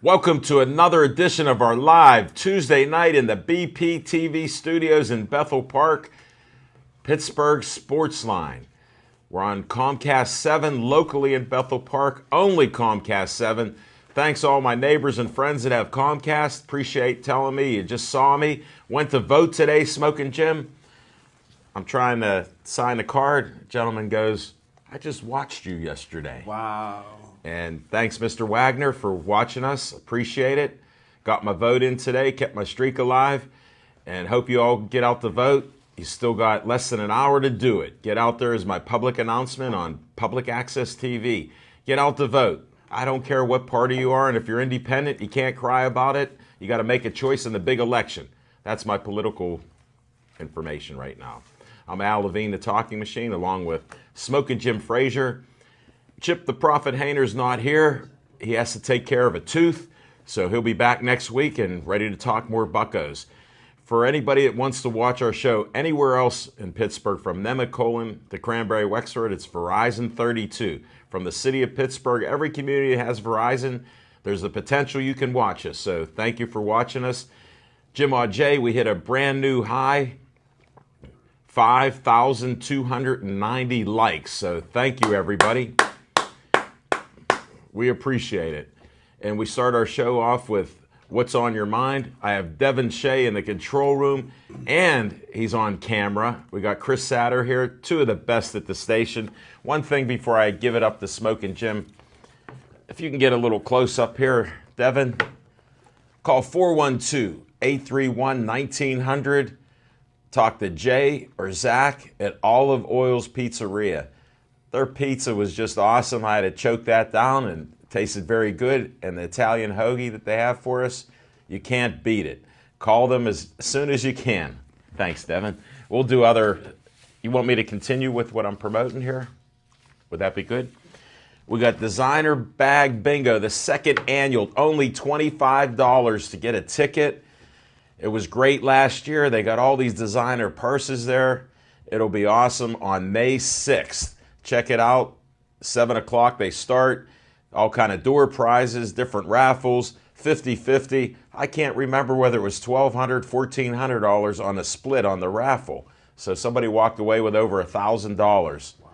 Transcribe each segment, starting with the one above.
Welcome to another edition of our live Tuesday night in the BP TV studios in Bethel Park, Pittsburgh Sportsline. We're on Comcast 7 locally in Bethel Park, only Comcast 7. Thanks all my neighbors and friends that have Comcast. Appreciate telling me you just saw me. Went to vote today, Smoking Jim. I'm trying to sign a card. Gentleman goes, I just watched you yesterday. Wow. And thanks, Mr. Wagner, for watching us. Appreciate it. Got my vote in today, kept my streak alive, and hope you all get out to vote. You still got less than an hour to do it. Get out there is my public announcement on Public Access TV. Get out to vote. I don't care what party you are, and if you're independent, you can't cry about it. You got to make a choice in the big election. That's my political information right now. I'm Al Levine, the Talking Machine, along with Smoking Jim Frazier. Chip the Prophet Hayner's not here. He has to take care of a tooth, so he'll be back next week and ready to talk more buckos. For anybody that wants to watch our show anywhere else in Pittsburgh, from Nemacolin to Cranberry Wexford, it's Verizon 32. From the city of Pittsburgh, every community has Verizon. There's the potential you can watch us, so thank you for watching us. Jim Audet, we hit a brand new high, 5,290 likes, so thank you, everybody. We appreciate it. And we start our show off with What's on Your Mind. I have Devin Shea in the control room, and he's on camera. We got Chris Satter here, two of the best at the station. One thing before I give it up to Smoking Jim, if you can get a little close up here, Devin, call 412-831-1900. Talk to Jay or Zach at Olive Oil's Pizzeria. Their pizza was just awesome. I had to choke that down, and it tasted very good. And the Italian hoagie that they have for us, you can't beat it. Call them as soon as you can. Thanks, Devin. We'll do other. You want me to continue with what I'm promoting here? Would that be good? We got Designer Bag Bingo, the second annual, only $25 to get a ticket. It was great last year. They got all these designer purses there. It'll be awesome on May 6th. Check it out. 7 o'clock they start. All kind of door prizes, different raffles, 50-50. I can't remember whether it was $1,200, $1,400 on the split on the raffle. So somebody walked away with over $1,000. Wow.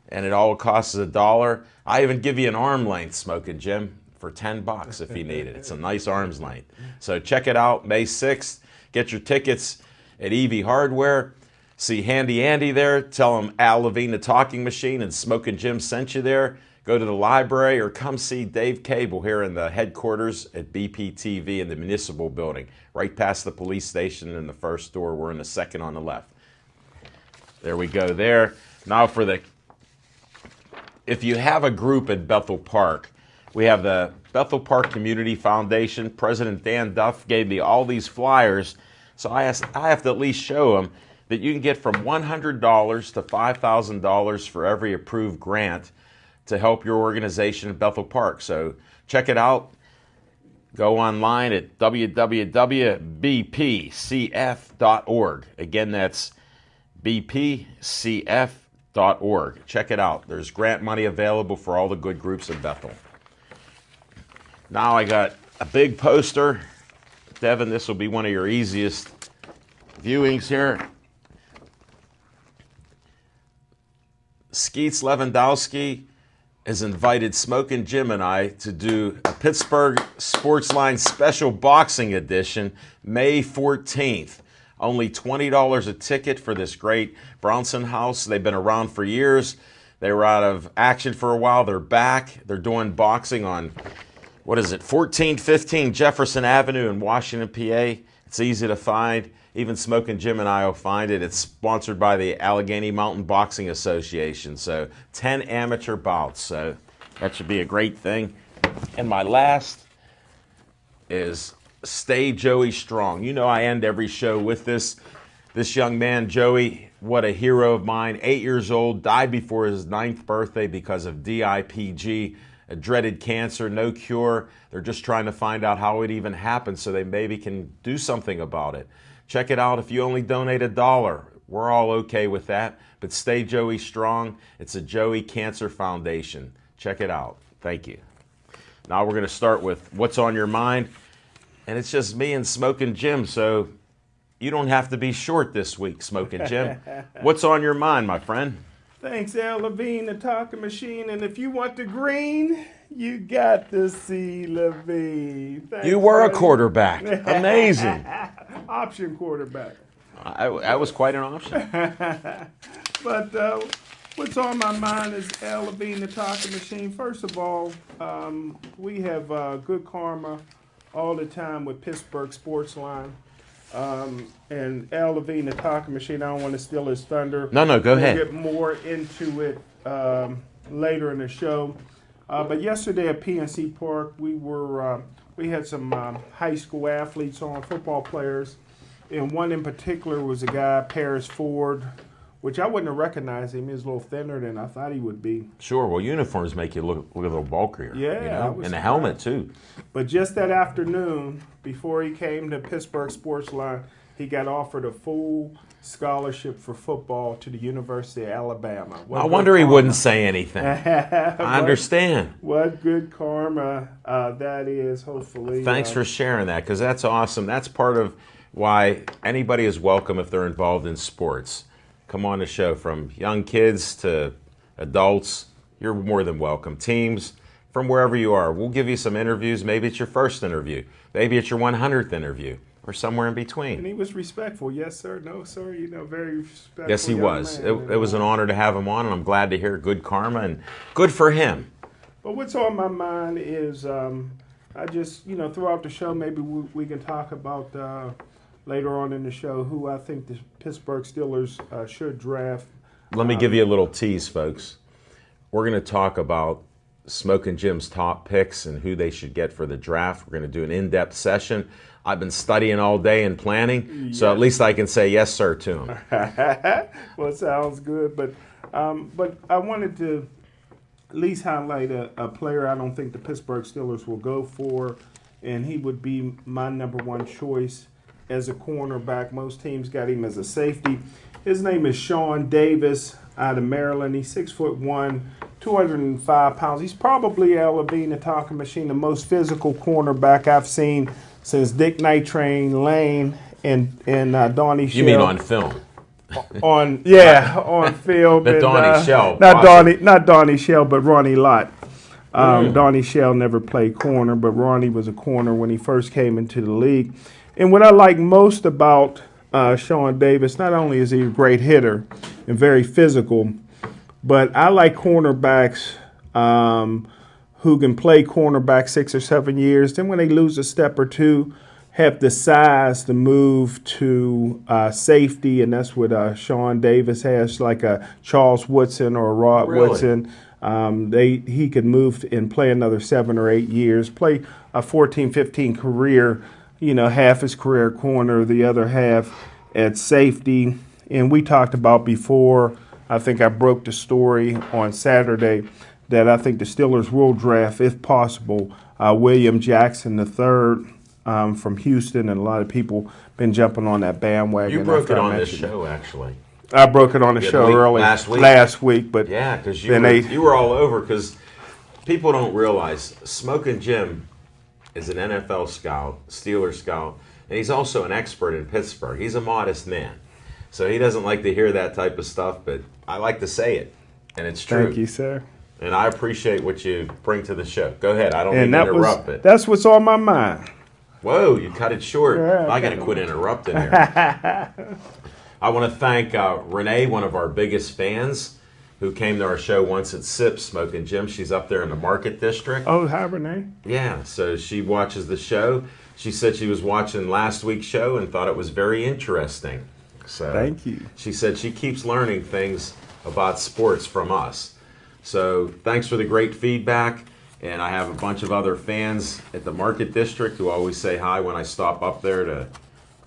And it all costs $1. I even give you an arm length, Smoking Jim, for $10 if you need it. It's a nice arm's length. So check it out, May 6th. Get your tickets at EV Hardware. See Handy Andy there. Tell him Al Levine, the Talking Machine, and Smoking Jim sent you there. Go to the library or come see Dave Cable here in the headquarters at BPTV in the municipal building, right past the police station in the first door. We're in the second on the left. There we go there. Now for the, if you have a group at Bethel Park, we have the Bethel Park Community Foundation. President Dan Duff gave me all these flyers, so I have to at least show them that you can get from $100 to $5,000 for every approved grant to help your organization in Bethel Park. So check it out. Go online at www.bpcf.org. Again, that's bpcf.org. Check it out. There's grant money available for all the good groups in Bethel. Now I got a big poster. Devin, this will be one of your easiest viewings here. Skeets Lewandowski has invited Smoking Jim and I to do a Pittsburgh Sportsline special boxing edition May 14th. Only $20 a ticket for this great Bronson house. They've been around for years. They were out of action for a while. They're back. They're doing boxing on, 1415 Jefferson Avenue in Washington, PA. It's easy to find. Even Smoking Jim and I will find it. It's sponsored by the Allegheny Mountain Boxing Association. So 10 amateur bouts. So that should be a great thing. And my last is Stay Joey Strong. You know I end every show with this. This young man, Joey, what a hero of mine. 8 years old, died before his 9th birthday because of DIPG, a dreaded cancer, no cure. They're just trying to find out how it even happened so they maybe can do something about it. Check it out. If you only donate $1, we're all okay with that. But Stay Joey Strong. It's a Joey Cancer Foundation. Check it out. Thank you. Now we're going to start with what's on your mind. And it's just me and Smoking Jim, so you don't have to be short this week, Smoking Jim. What's on your mind, my friend? Thanks, Al Levine, the talking machine. And if you want the green, you got to see Levine. Thanks, You were buddy. a quarterback. Amazing. Option quarterback. I was quite an option. But what's on my mind is Al Levine, the talking machine. First of all, we have good karma all the time with Pittsburgh Sportsline. And Al Levine, the talking machine, I don't want to steal his thunder. No, go ahead. We'll get more into it later in the show. But yesterday at PNC Park, we had some high school athletes on, football players. And one in particular was a guy, Paris Ford, which I wouldn't have recognized him. He was a little thinner than I thought he would be. Sure. Well, uniforms make you look a little bulkier. Yeah. You know? And the helmet, too. But just that afternoon, before he came to Pittsburgh Sportsline, he got offered a full scholarship for football to the University of Alabama. I wonder he wouldn't say anything. I understand. What good karma that is, hopefully. Thanks for sharing that, because that's awesome. That's part of why anybody is welcome if they're involved in sports. Come on the show, from young kids to adults. You're more than welcome. Teams, from wherever you are. We'll give you some interviews. Maybe it's your first interview. Maybe it's your 100th interview, or somewhere in between. And he was respectful. Yes, sir. No, sir. Very respectful. Yes, he was. It was an honor to have him on, and I'm glad to hear good karma, and good for him. But what's on my mind is I just, throughout the show, maybe we can talk about later on in the show who I think the Pittsburgh Steelers should draft. Let me give you a little tease, folks. We're going to talk about Smoking Jim's top picks and who they should get for the draft. We're going to do an in-depth session. I've been studying all day and planning, so at least I can say yes, sir, to him. Well, it sounds good, but I wanted to at least highlight a player I don't think the Pittsburgh Steelers will go for, and he would be my number one choice as a cornerback. Most teams got him as a safety. His name is Vaughn Davis out of Maryland. He's 6'1", 205 pounds. He's probably, Al Levine, the talking machine, the most physical cornerback I've seen since Dick Nitrain Lane and Donnie Shell. You mean on film? On film. The Donnie Shell. Not Donnie Shell, but Ronnie Lott. Donnie Shell never played corner, but Ronnie was a corner when he first came into the league. And what I like most about Vaughn Davis, not only is he a great hitter and very physical, but I like cornerbacks who can play cornerback 6 or 7 years. Then when they lose a step or two, have the size to move to safety, and that's what Vaughn Davis has, like a Charles Woodson or a Rod Woodson. He could move and play another 7 or 8 years, play a 14, 15 career, half his career corner, the other half at safety. And we talked about before, I think I broke the story on Saturday, that I think the Steelers will draft, if possible, William Jackson III from Houston, and a lot of people been jumping on that bandwagon. You broke it on this show, actually. I broke it on the show early last week, but yeah, because you were all over. Because people don't realize Smoking Jim is an NFL scout, Steelers scout, and he's also an expert in Pittsburgh. He's a modest man, so he doesn't like to hear that type of stuff, but I like to say it, and it's true. Thank you, sir. And I appreciate what you bring to the show. Go ahead. I don't mean to interrupt it. That's what's on my mind. Whoa, you cut it short. Yeah, I got to quit interrupting here. I want to thank Renee, one of our biggest fans, who came to our show once at SIP, Smoking Jim. She's up there in the Market District. Oh, hi, Renee. Yeah, so she watches the show. She said she was watching last week's show and thought it was very interesting. So thank you. She said she keeps learning things about sports from us. So thanks for the great feedback. And I have a bunch of other fans at the Market District who always say hi when I stop up there to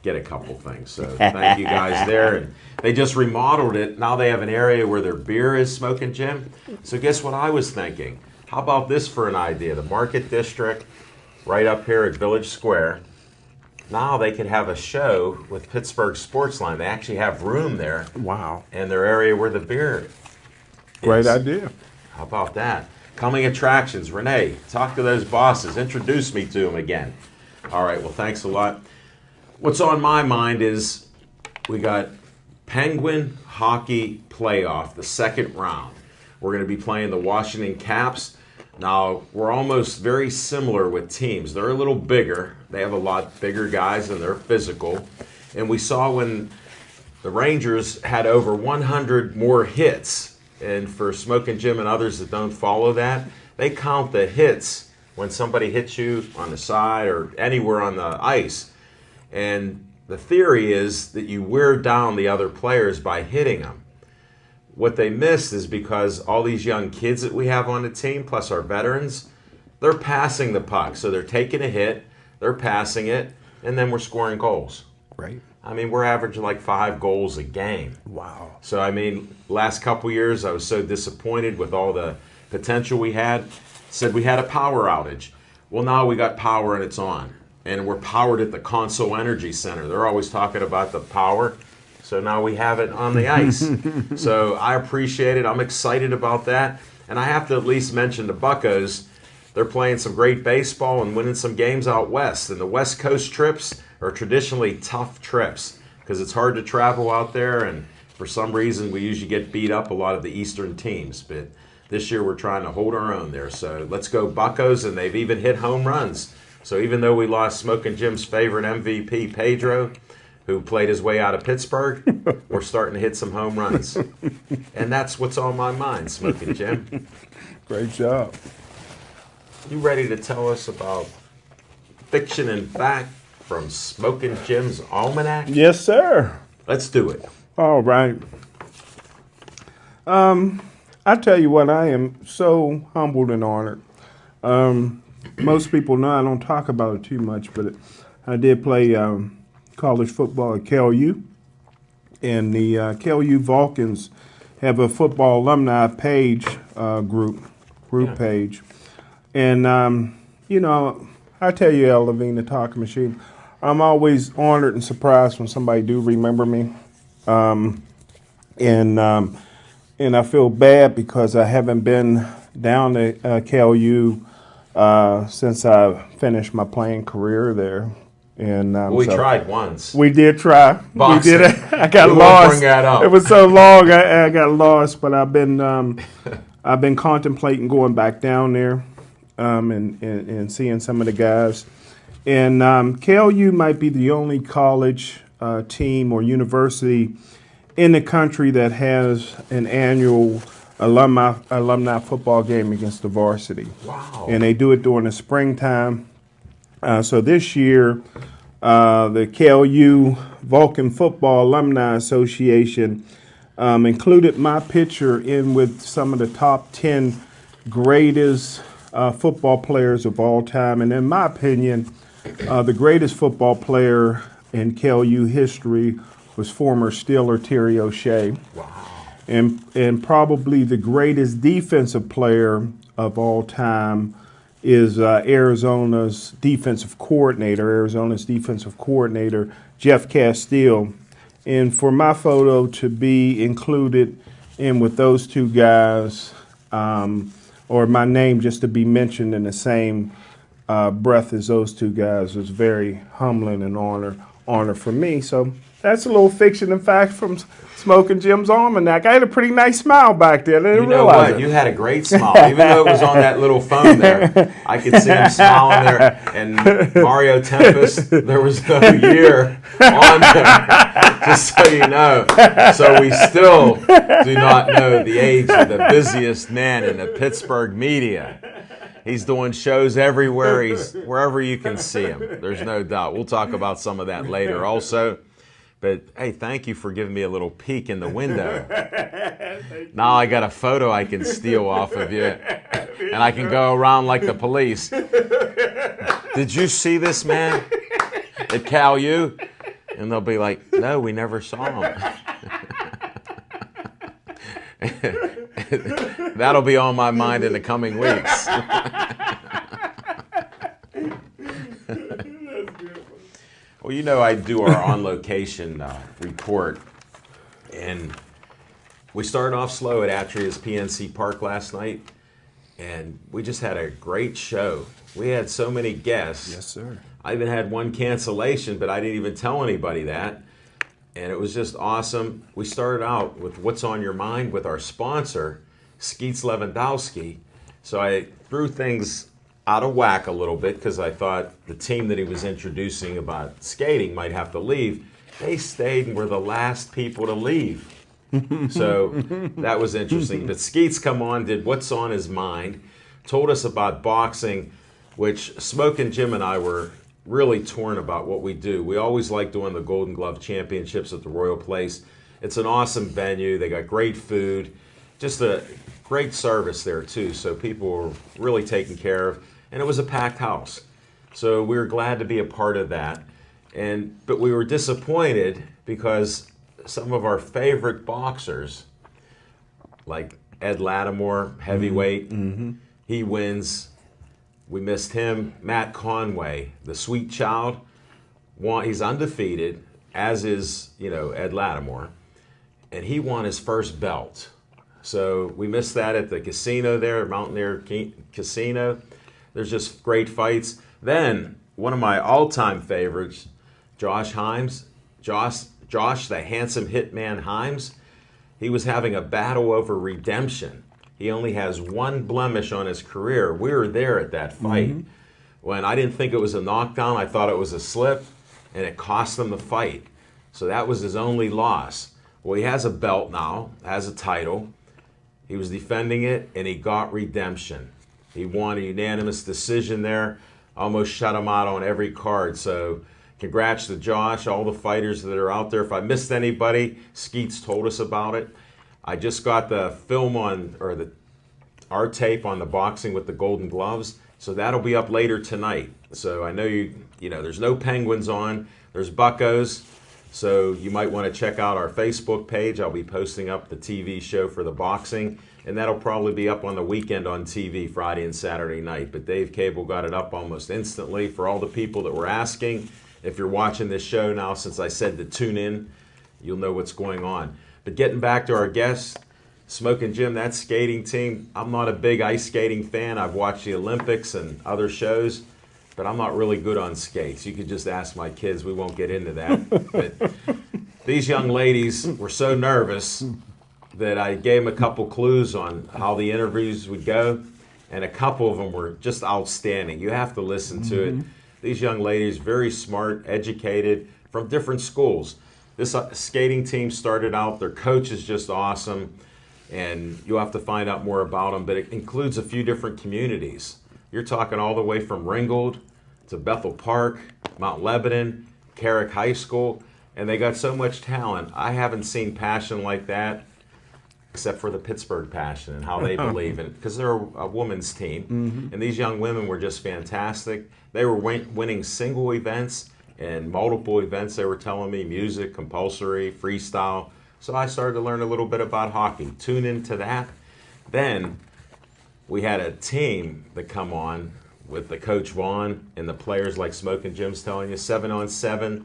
get a couple things. So thank you guys there. And they just remodeled it. Now they have an area where their beer is, Smoking Jim. So guess what I was thinking? How about this for an idea? The Market District, right up here at Village Square. Now they could have a show with Pittsburgh Sportsline. They actually have room there. Wow. And their area where the beer is. Great idea. How about that? Coming attractions. Renee, talk to those bosses. Introduce me to them again. All right, well, thanks a lot. What's on my mind is we got Penguin Hockey Playoff, the second round. We're going to be playing the Washington Caps. Now, we're almost very similar with teams. They're a little bigger. They have a lot bigger guys and they're physical. And we saw when the Rangers had over 100 more hits. And for Smoking Jim and others that don't follow that, they count the hits when somebody hits you on the side or anywhere on the ice. And the theory is that you wear down the other players by hitting them. What they missed is because all these young kids that we have on the team, plus our veterans, they're passing the puck. So they're taking a hit, they're passing it, and then we're scoring goals. Right. I mean, we're averaging like 5 goals a game. Wow. So, I mean, last couple years, I was so disappointed with all the potential we had. Said we had a power outage. Well, now we got power and it's on. And we're powered at the Console Energy Center. They're always talking about the power. So now we have it on the ice. So I appreciate it. I'm excited about that. And I have to at least mention the Buccos. They're playing some great baseball and winning some games out west. And the West Coast trips are traditionally tough trips because it's hard to travel out there. And for some reason, we usually get beat up a lot of the Eastern teams. But this year, we're trying to hold our own there. So let's go Buccos. And they've even hit home runs. So even though we lost Smoking Jim's favorite MVP, Pedro, who played his way out of Pittsburgh, we're starting to hit some home runs. And that's what's on my mind, Smoking Jim. Great job. You ready to tell us about fiction and fact from Smoking Jim's Almanac? Yes, sir. Let's do it. All right. I tell you what, I am so humbled and honored. Most people know I don't talk about it too much, but I did play college football at KLU, and the KLU Vulcans have a football alumni page group page, and you know, I tell you, El Levine, the talking machine, I'm always honored and surprised when somebody do remember me, and I feel bad because I haven't been down to KLU since I finished my playing career there. And we tried once. We did try. Boxing. We did it. I got we lost. Won't bring that up. It was so long. I got lost. But I've been contemplating going back down there, and seeing some of the guys. And KLU might be the only college team or university in the country that has an annual alumni football game against the varsity. Wow. And they do it during the springtime. So this year, the KLU Vulcan Football Alumni Association included my picture in with some of the top 10 greatest football players of all time. And in my opinion, the greatest football player in KLU history was former Steeler Terry O'Shea. Wow. And probably the greatest defensive player of all time is Arizona's defensive coordinator, Jeff Castile. And for my photo to be included in with those two guys, or my name just to be mentioned in the same breath as those two guys, was very humbling and honor for me. So that's a little fiction and fact from Smoking Jim's Almanac. I had a pretty nice smile back there. I didn't realize it. You had a great smile. Even though it was on that little phone there, I could see him smiling there. And Mario Tempest, there was no year on there, just so you know. So we still do not know the age of the busiest man in the Pittsburgh media. He's doing shows everywhere. He's wherever you can see him. There's no doubt. We'll talk about some of that later also. But, hey, thank you for giving me a little peek in the window. Now I got a photo I can steal off of you, and I can go around like the police. Did you see this man at KLU? And they'll be like, no, we never saw him. That'll be on my mind in the coming weeks. Well, you know, I do our on-location report, and we started off slow at Atria's PNC Park last night, and we just had a great show. We had so many guests. Yes, sir. I even had one cancellation, but I didn't even tell anybody that. And it was just awesome. We started out with What's on Your Mind with our sponsor, Skeets Lewandowski. So I threw things out of whack a little bit because I thought the team that he was introducing about skating might have to leave. They stayed and were the last people to leave. So that was interesting. But Skeets come on, did What's on His Mind, told us about boxing, which Smoke and Jim and I were really torn about what we do. We always like doing the Golden Glove Championships at the Royal Place. It's an awesome venue. They got great food, just a great service there too. So people were really taken care of, and it was a packed house. So we were glad to be a part of that. But we were disappointed because some of our favorite boxers, like Ed Lattimore, heavyweight, he wins. We missed him. Matt Conway, the sweet child, he's undefeated, as is, Ed Lattimore, and he won his first belt. So we missed that at the casino there, Mountaineer Casino. There's just great fights. Then one of my all-time favorites, Josh Himes, Josh, the handsome hitman Himes, he was having a battle over redemption. He only has one blemish on his career. We were there at that fight. When I didn't think it was a knockdown, I thought it was a slip, and it cost him the fight. So that was his only loss. Well, he has a belt now, has a title. He was defending it, and he got redemption. He won a unanimous decision there, almost shut him out on every card. So congrats to Josh, all the fighters that are out there. If I missed anybody, Skeets told us about it. I just got the film our tape on the boxing with the Golden Gloves, so that'll be up later tonight. So I know there's no Penguins on, there's Buccos, so you might want to check out our Facebook page. I'll be posting up the TV show for the boxing, and that'll probably be up on the weekend on TV, Friday and Saturday night. But Dave Cable got it up almost instantly. For all the people that were asking, if you're watching this show now, since I said to tune in, you'll know what's going on. But getting back to our guests, Smoke and Jim, that skating team, I'm not a big ice skating fan. I've watched the Olympics and other shows, but I'm not really good on skates. You could just ask my kids. We won't get into that. But these young ladies were so nervous that I gave them a couple clues on how the interviews would go, and a couple of them were just outstanding. You have to listen to it. These young ladies, very smart, educated, from different schools. This skating team started out, their coach is just awesome, and you'll have to find out more about them, but it includes a few different communities. You're talking all the way from Ringgold to Bethel Park, Mount Lebanon, Carrick High School, and they got so much talent. I haven't seen passion like that, except for the Pittsburgh Passion and how they believe in it, because they're a women's team, and these young women were just fantastic. They were winning single events and multiple events. They were telling me music, compulsory, freestyle. So I started to learn a little bit about hockey. Tune into that. Then we had a team that come on with the coach Vaughn and the players like Smoke and Jim's telling you, 7-on-7,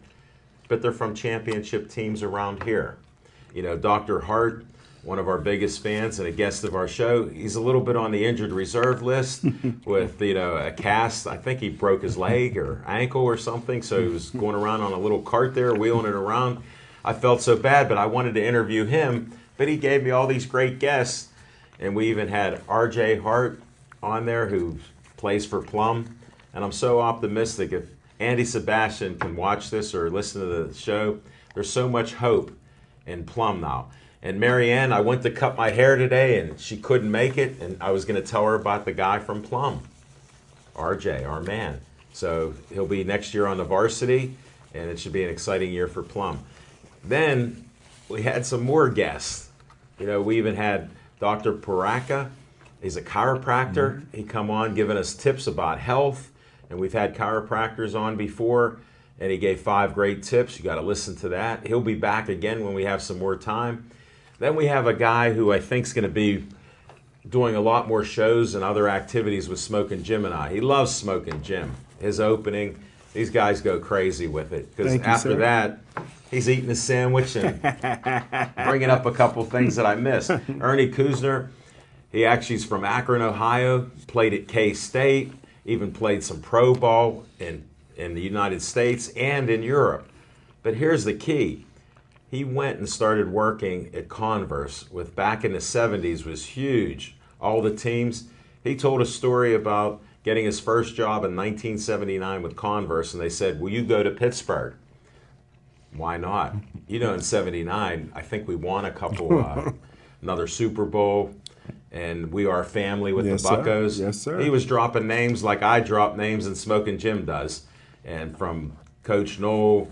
but they're from championship teams around here. Dr. Hart, one of our biggest fans and a guest of our show, he's a little bit on the injured reserve list with, a cast. I think he broke his leg or ankle or something, so he was going around on a little cart there, wheeling it around. I felt so bad, but I wanted to interview him, but he gave me all these great guests, and we even had R.J. Hart on there, who plays for Plum, and I'm so optimistic. If Andy Sebastian can watch this or listen to the show, there's so much hope in Plum now. And Marianne, I went to cut my hair today, and she couldn't make it, and I was going to tell her about the guy from Plum, RJ, our man. So he'll be next year on the varsity, and it should be an exciting year for Plum. Then we had some more guests. We even had Dr. Paraka. He's a chiropractor. He come on giving us tips about health, and we've had chiropractors on before, and he gave 5 great tips. You got to listen to that. He'll be back again when we have some more time. Then we have a guy who I think is going to be doing a lot more shows and other activities with Smoke and Jim and I. He loves Smoke and Jim. His opening, these guys go crazy with it. Because after that, he's eating a sandwich and bringing up a couple things that I missed. Ernie Kuzner, He actually is from Akron, Ohio, played at K-State, even played some pro ball in the United States and in Europe. But here's the key. He went and started working at Converse, with back in the 70s was huge. All the teams. He told a story about getting his first job in 1979 with Converse, and they said, will you go to Pittsburgh? Why not? You know, in 79, I think we won a couple, another Super Bowl, and we are a family with the Buccos. Yes, sir. He was dropping names like I drop names and Smoking Jim does. And from Coach Knoll,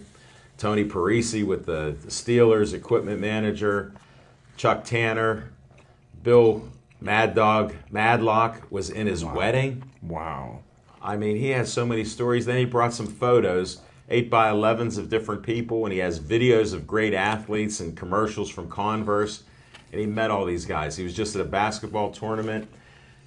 Tony Parisi with the Steelers, equipment manager, Chuck Tanner, Bill Mad Dog Madlock was in his wedding. Wow. I mean, he has so many stories. Then he brought some photos, 8x11s of different people, and he has videos of great athletes and commercials from Converse. And he met all these guys. He was just at a basketball tournament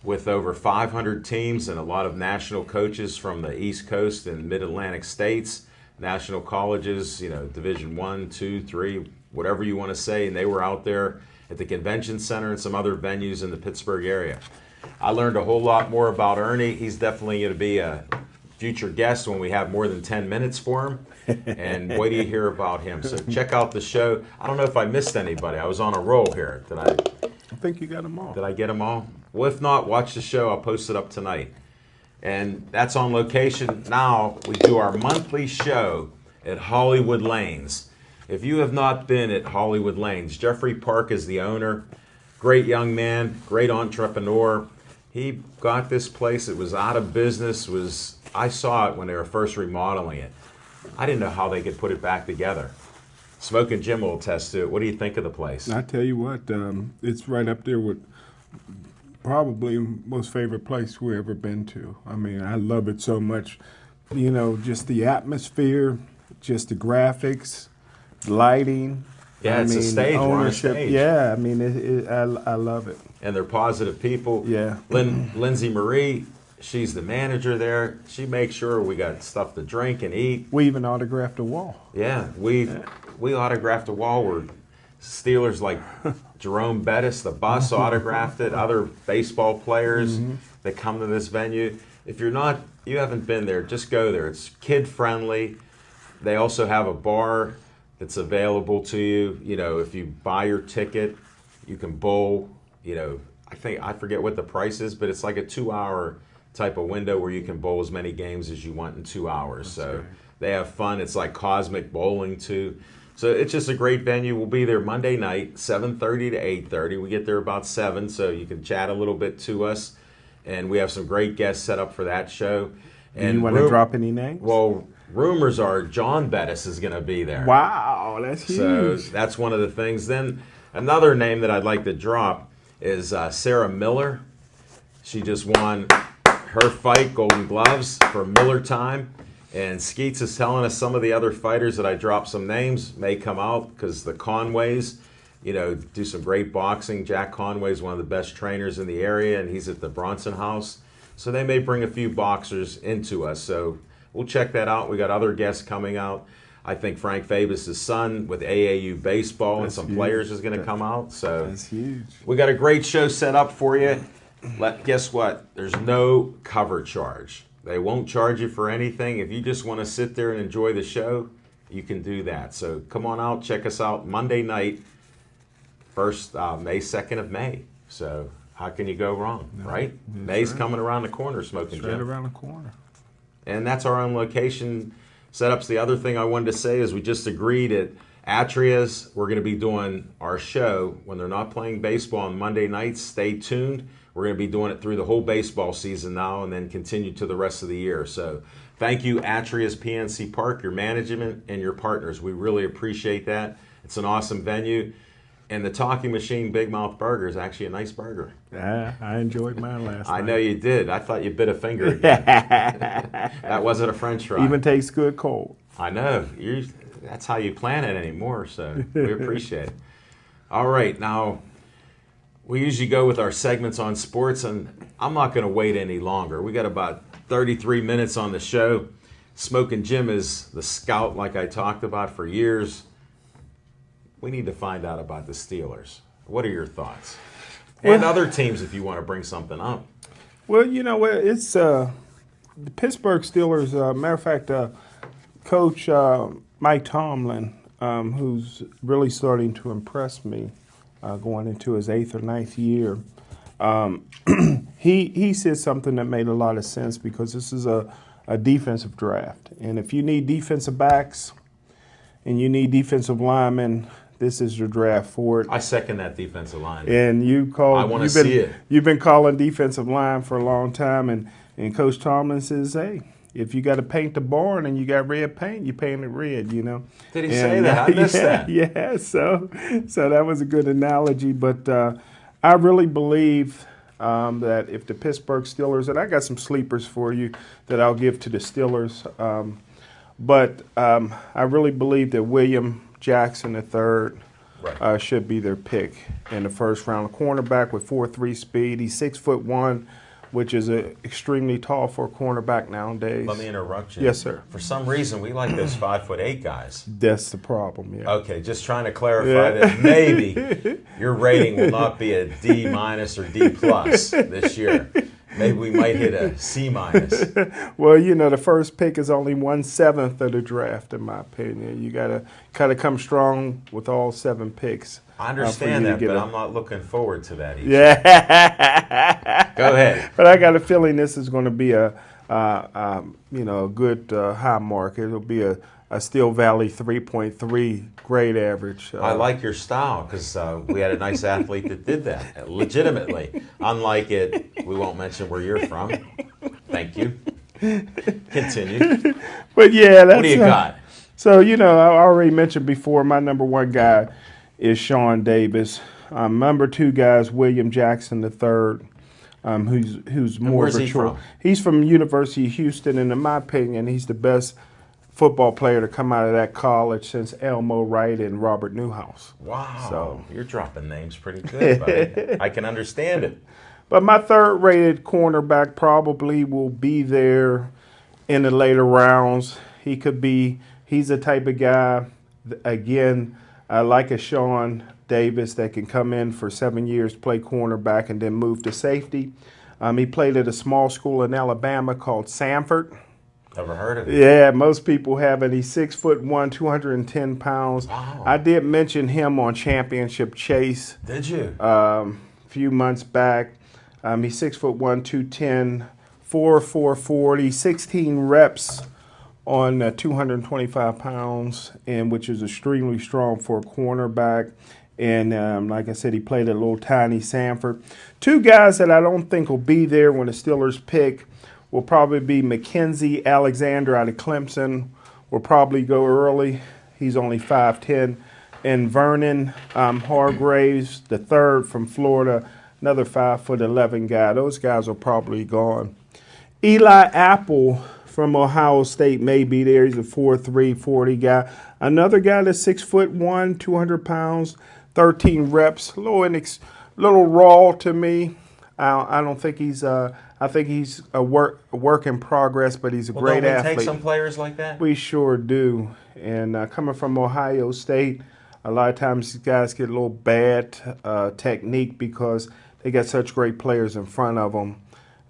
with over 500 teams and a lot of national coaches from the East Coast and Mid-Atlantic states, national colleges, you know, Division I, II, III, whatever you want to say. And they were out there at the convention center and some other venues in the Pittsburgh area. I learned a whole lot more about Ernie. He's definitely going to be a future guest when we have more than 10 minutes for him. And wait till you hear about him. So check out the show. I don't know if I missed anybody. I was on a roll here. I think you got them all. Did I get them all? Well, if not, watch the show. I'll post it up tonight. And that's on location. Now we do our monthly show at Hollywood Lanes. If you have not been at Hollywood Lanes, Jeffrey Park is the owner. Great young man, great entrepreneur. He got this place. It was out of business. I saw it when they were first remodeling it. I didn't know how they could put it back together. Smoking Jim will attest to it. What do you think of the place? I tell you what, it's right up there with probably most favorite place we've ever been to. I mean, I love it so much. You know, just the atmosphere, just the graphics, lighting. Yeah, it's a stage. Ownership. We're on a stage. Yeah, I mean, I love it. And they're positive people. Yeah. Lindsay Marie, she's the manager there. She makes sure we got stuff to drink and eat. We even autographed a wall. Yeah, we autographed a wall where Steelers like Jerome Bettis, the bus, autographed it. Other baseball players that come to this venue. If you haven't been there, just go there. It's kid friendly. They also have a bar that's available to you. You know, if you buy your ticket, you can bowl. You know, I forget what the price is, but it's like a 2-hour type of window where you can bowl as many games as you want in 2 hours. That's so great. They have fun. It's like cosmic bowling too. So it's just a great venue. We'll be there Monday night, 7:30 to 8:30. We get there about 7, so you can chat a little bit to us. And we have some great guests set up for that show. And you want to drop any names? Well, rumors are John Bettis is going to be there. Wow, that's huge. So that's one of the things. Then another name that I'd like to drop is Sarah Miller. She just won her fight, Golden Gloves, for Miller Time. And Skeets is telling us some of the other fighters that I dropped some names may come out because the Conways, you know, do some great boxing. Jack Conway is one of the best trainers in the area, and he's at the Bronson House. So they may bring a few boxers into us. So we'll check that out. We got other guests coming out. I think Frank Fabus' son with AAU baseball and some players is going to come out. So that's huge. We got a great show set up for you. Guess what? There's no cover charge. They won't charge you for anything. If you just want to sit there and enjoy the show, you can do that. So come on out, check us out Monday night, May 2nd of May. So how can you go wrong, right? May's coming around the corner, Smoking Jim. Right around the corner. And that's our own location setups. The other thing I wanted to say is we just agreed at Atria's, we're going to be doing our show when they're not playing baseball on Monday nights. Stay tuned. We're going to be doing it through the whole baseball season now and then continue to the rest of the year. So thank you, Atria's PNC Park, your management, and your partners. We really appreciate that. It's an awesome venue. And the Talking Machine Big Mouth Burger is actually a nice burger. Yeah, I enjoyed mine last night. I know you did. I thought you bit a finger again. That wasn't a French fry. Even tastes good cold. I know. That's how you plan it anymore, so we appreciate it. All right, now we usually go with our segments on sports, and I'm not going to wait any longer. We got about 33 minutes on the show. Smoking Jim is the scout like I talked about for years. We need to find out about the Steelers. What are your thoughts? and other teams if you want to bring something up. Well, you know what? It's the Pittsburgh Steelers. Matter of fact, Coach Mike Tomlin, who's really starting to impress me, going into his 8th or 9th year. He said something that made a lot of sense because this is a defensive draft, and if you need defensive backs and you need defensive linemen, this is your draft for it. I second that defensive line. And I want to see it. You've been calling defensive line for a long time, and Coach Tomlin says, hey, if you got to paint the barn and you got red paint, you paint it red, you know. Did he say that? I missed that. Yeah, so that was a good analogy. But I really believe that if the Pittsburgh Steelers, and I got some sleepers for you that I'll give to the Steelers, but I really believe that William Jackson III should be their pick in the first round. A cornerback with 4.3 speed. He's 6'1", which is extremely tall for a cornerback nowadays. Let me interrupt you. Yes, sir. For some reason, we like those 5'8" guys. That's the problem, yeah. Okay, just trying to clarify that maybe your rating will not be a D- or D+ this year. Maybe we might hit a C-. Well, you know, the first pick is only 1/7 of the draft, in my opinion. You got to kind of come strong with all 7 picks. I understand that, but I'm not looking forward to that. Yeah. Go ahead. But I got a feeling this is going to be a good high mark. It'll be a Steel Valley 3.3 grade average. I like your style because we had a nice athlete that did that legitimately. Unlike it, we won't mention where you're from. Thank you. Continue. But yeah, that's, what do you got? So, you know, I already mentioned before, my number 1 guy is Sean Davis. Number 2 guy is William Jackson III, who's more where's of a he from? He's from University of Houston, and in my opinion, he's the best football player to come out of that college since Elmo Wright and Robert Newhouse. Wow. So you're dropping names pretty good, buddy. I can understand it. But my 3rd-rated cornerback probably will be there in the later rounds. He's the type of guy, again, like a Sean Davis that can come in for 7 years, play cornerback, and then move to safety. He played at a small school in Alabama called Samford. Never heard of it. Yeah, most people haven't. He's 6'1", 210 pounds. Wow. I did mention him on Championship Chase. Did you? A few months back. He's 6'1", 210, 4.40, 16 reps on 225 pounds, and which is extremely strong for a cornerback. And like I said, he played at a little tiny Samford. 2 guys that I don't think will be there when the Steelers pick will probably be Mackenzie Alexander out of Clemson. Will probably go early. He's only 5'10". And Vernon Hargraves, the 3rd from Florida, another 5'11" guy. Those guys are probably gone. Eli Apple from Ohio State may be there. He's a 4'3", 40 guy. Another guy that's 6'1", 200 pounds, 13 reps. A little raw to me. I don't think he's. I think he's a work in progress, but he's a great athlete. Don't we take some players like that? We sure do. And coming from Ohio State, a lot of times these guys get a little bad technique because they got such great players in front of them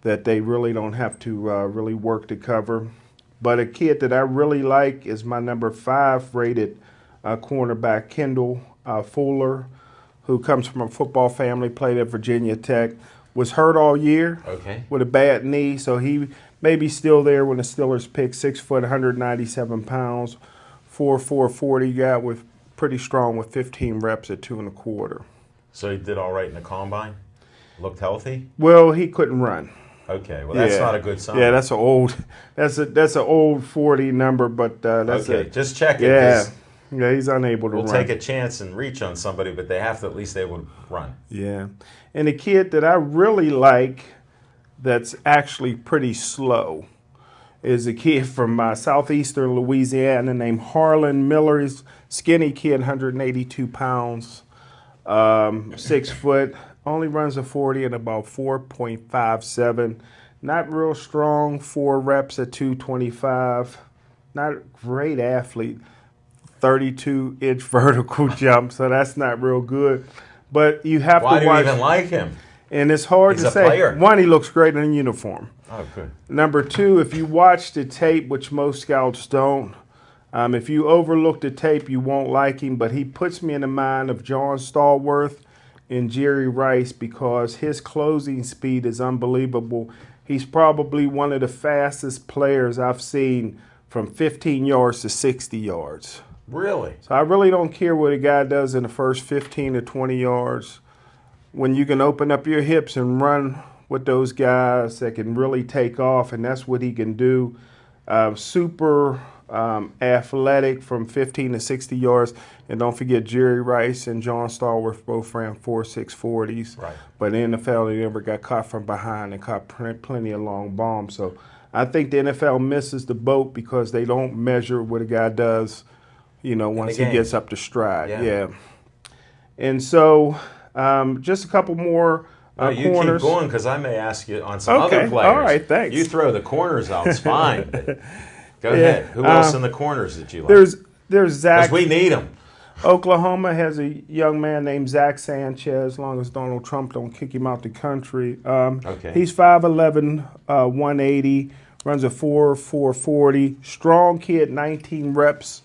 that they really don't have to really work to cover. But a kid that I really like is my number 5 rated cornerback, Kendall Fuller, who comes from a football family, played at Virginia Tech, was hurt all year with a bad knee, so he may be still there when the Steelers pick. 6 foot, 197 pounds, 4'4", 40 guy with pretty strong with 15 reps at 2 1/4. So he did all right in the combine? Looked healthy? Well, he couldn't run. Okay, well that's not a good sign. Yeah, that's an old 40 number, but that's just check it. Yeah, he's unable to run. We'll take a chance and reach on somebody, but they have to at least able to run. Yeah. And a kid that I really like that's actually pretty slow is a kid from southeastern Louisiana named Harlan Miller. He's a skinny kid, 182 pounds, 6 foot, only runs a 40 in about 4.57. Not real strong, 4 reps at 225. Not a great athlete. 32-inch vertical jump, so that's not real good. But you have Why to do you watch. even like him? And it's hard He's to a say. player. One, he looks great in a uniform. Oh, good. Number two, if you watch the tape, which most scouts don't, if you overlook the tape, you won't like him. But he puts me in the mind of John Stallworth and Jerry Rice because his closing speed is unbelievable. He's probably one of the fastest players I've seen from 15 yards to 60 yards. Really? So I really don't care what a guy does in the first 15 to 20 yards. When you can open up your hips and run with those guys that can really take off, and that's what he can do. Super athletic from 15 to 60 yards. And don't forget Jerry Rice and John Stallworth both ran 4.6 40s. Right. But in the NFL, they never got caught from behind and caught plenty of long bombs. So I think the NFL misses the boat because they don't measure what a guy does, once he gets up to stride. Yeah. And so just a couple more you corners. keep going because I may ask you on some other players. All right, thanks. You throw the corners out, it's fine. Go ahead. Who else in the corners that you like? There's Zach. Because we need them. Oklahoma has a young man named Zach Sanchez, as long as Donald Trump don't kick him out the country. He's 5'11", 180, runs a 4.40. 40. Strong kid, 19 reps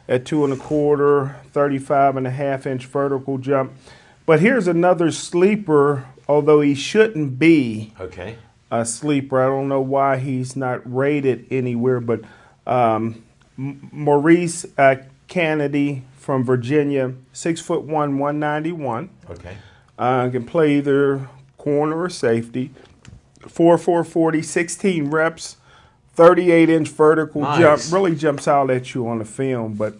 at 2 1/4, 35.5-inch vertical jump. But here's another sleeper, although he shouldn't be a sleeper. I don't know why he's not rated anywhere, but Maurice Kennedy from Virginia, 6'1", 191. Can play either corner or safety. 4.4 40, 16 reps, 38-inch vertical jump. Really jumps out at you on the film. But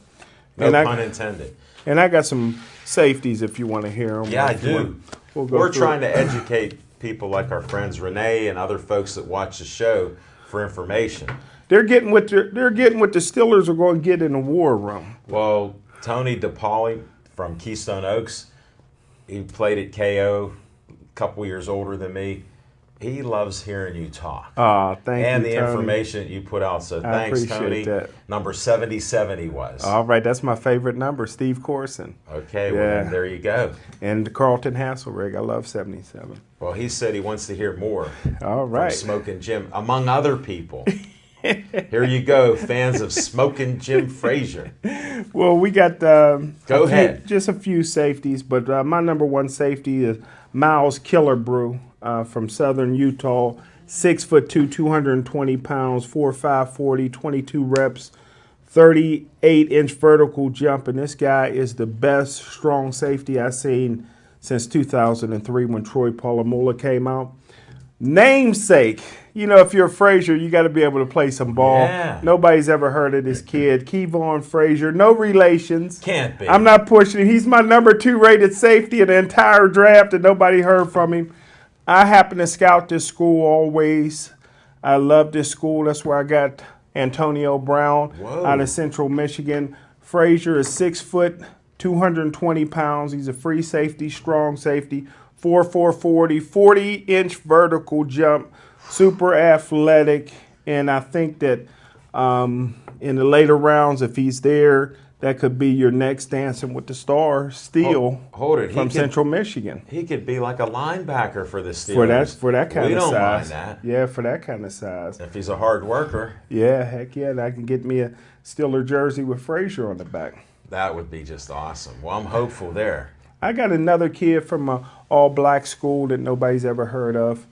no pun intended. And I got some safeties if you want to hear them. Yeah, I do. We're trying to educate people like our friends Renee and other folks that watch the show for information. They're getting what the Steelers are going to get in the war room. Well, Tony DePauli from Keystone Oaks, he played at KO, a couple years older than me. He loves hearing you talk. Thank you, and the Tony. information that you put out. So thanks, Tony. That. Number 77 he was. All right, that's my favorite number, Steve Corson. Okay, well, then there you go. And Carlton Hasselrig, I love 77. Well, he said he wants to hear more. All right. From Smokin' Jim, among other people. Here you go, fans of Smokin' Jim Frazier. Well, we got Go ahead. Just a few safeties, but my number one safety is Miles Killebrew from Southern Utah, 6'2", 220 pounds, 4.5 40, 22 reps, 38-inch vertical jump, and this guy is the best strong safety I've seen since 2003 when Troy Polamalu came out. Namesake. If you're a Frazier, you got to be able to play some ball. Yeah. Nobody's ever heard of this kid. Kevon Frazier, no relations. Can't be. I'm not pushing him. He's my number 2 rated safety in the entire draft, and nobody heard from him. I happen to scout this school always. I love this school. That's where I got Antonio Brown out of Central Michigan. Frazier is 6 foot, 220 pounds. He's a free safety, strong safety. 4.4 40, 40-inch vertical jump, super athletic, and I think that in the later rounds, if he's there, that could be your next Dancing with the Stars steal from Central Michigan. He could be like a linebacker for the Steelers. For that kind of size. We don't mind that. Yeah, for that kind of size. If he's a hard worker. Yeah, heck yeah, and I can get me a Steeler jersey with Frazier on the back. That would be just awesome. Well, I'm hopeful there. I got another kid from an all-black school that nobody's ever heard of.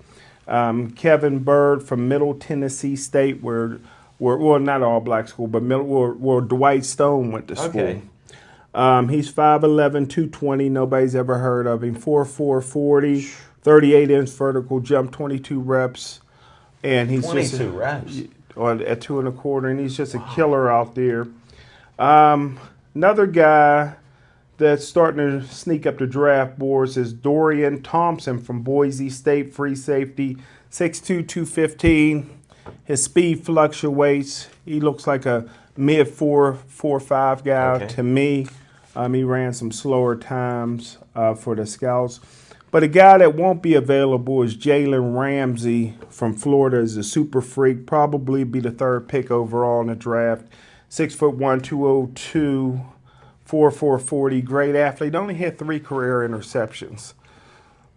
Kevin Bird from Middle Tennessee State, where not all-black school, but where Dwight Stone went to school. Okay. He's 5'11", 220. Nobody's ever heard of him. 4.4 40, 38-inch vertical jump, 22 reps. And he's 22 reps? At 2 1/4, and he's just a killer out there. Another guy that's starting to sneak up the draft boards is Dorian Thompson from Boise State, free safety, 6'2", 215. His speed fluctuates. He looks like a mid 4.5 guy to me. He ran some slower times for the Scouts. But a guy that won't be available is Jalen Ramsey from Florida. Is a super freak, probably be the 3rd pick overall in the draft. 6'1", 202. 4.40, great athlete. Only had 3 career interceptions.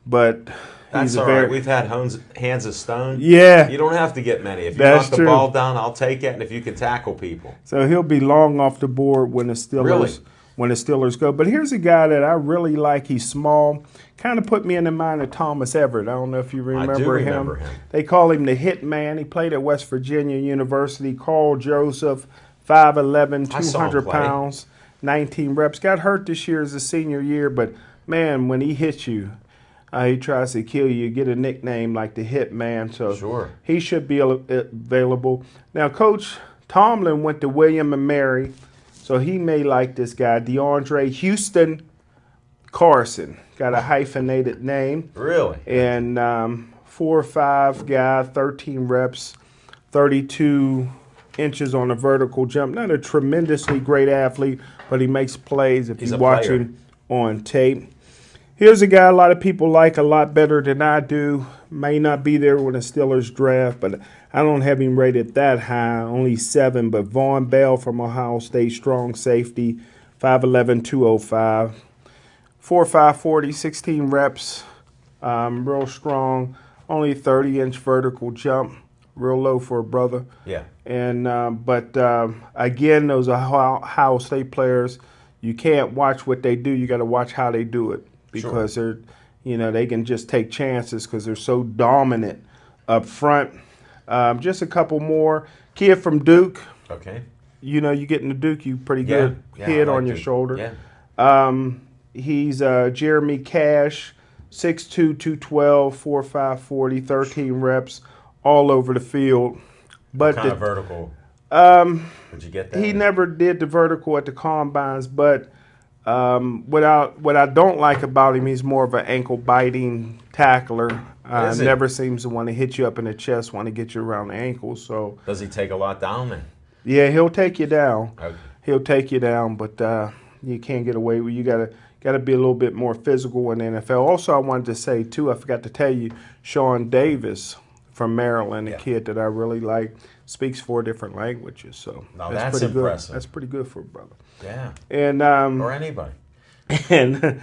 But that's all right. We've had hands of stone. Yeah. You don't have to get many. If you That's knock the ball down, I'll take it, and if you can tackle people. So he'll be long off the board when the Steelers Really? When the Steelers go. But here's a guy that I really like. He's small. Kind of put me in the mind of Thomas Everett. I don't know if you remember him. I do remember him. They call him the Hit Man. He played at West Virginia University. Carl Joseph, 5'11", 200 pounds, 19 reps. Got hurt this year as a senior year, but, man, when he hits you, he tries to kill you. Get a nickname like the Hit Man. So sure. He should be available. Now, Coach Tomlin went to William & Mary, so he may like this guy, DeAndre Houston Carson. Got a hyphenated name. Really? And 4'5" guy, 13 reps, 32 inches on a vertical jump. Not a tremendously great athlete, but he makes plays if you watch him on tape. Here's a guy a lot of people like a lot better than I do. May not be there when the Steelers draft, but I don't have him rated that high, only 7. But Vaughn Bale from Ohio State, strong safety, 5'11", 205. 4.5 40, 16 reps, real strong, only 30-inch vertical jump, real low for a brother. Yeah. And again, those Ohio State players, you can't watch what they do. You got to watch how they do it because they're, they can just take chances because they're so dominant up front. Just a couple more. Kid from Duke. Okay. You get in the Duke, you pretty good head on your shoulder. Yeah. He's Jeremy Cash, 6'2", 212, 4'5", 40, 13 reps, all over the field. But what kind of vertical? Did you get that? He never did the vertical at the combines, but what I don't like about him, he's more of an ankle-biting tackler. Never seems to want to hit you up in the chest, want to get you around the ankles. So does he take a lot down then? Yeah, he'll take you down. Okay. He'll take you down, but you can't get away with. You gotta be a little bit more physical in the NFL. Also, I wanted to say too, I forgot to tell you, Sean Davis from Maryland, a kid that I really like, speaks 4 different languages. So now that's pretty impressive. Good. That's pretty good for a brother. Yeah. And or anybody. And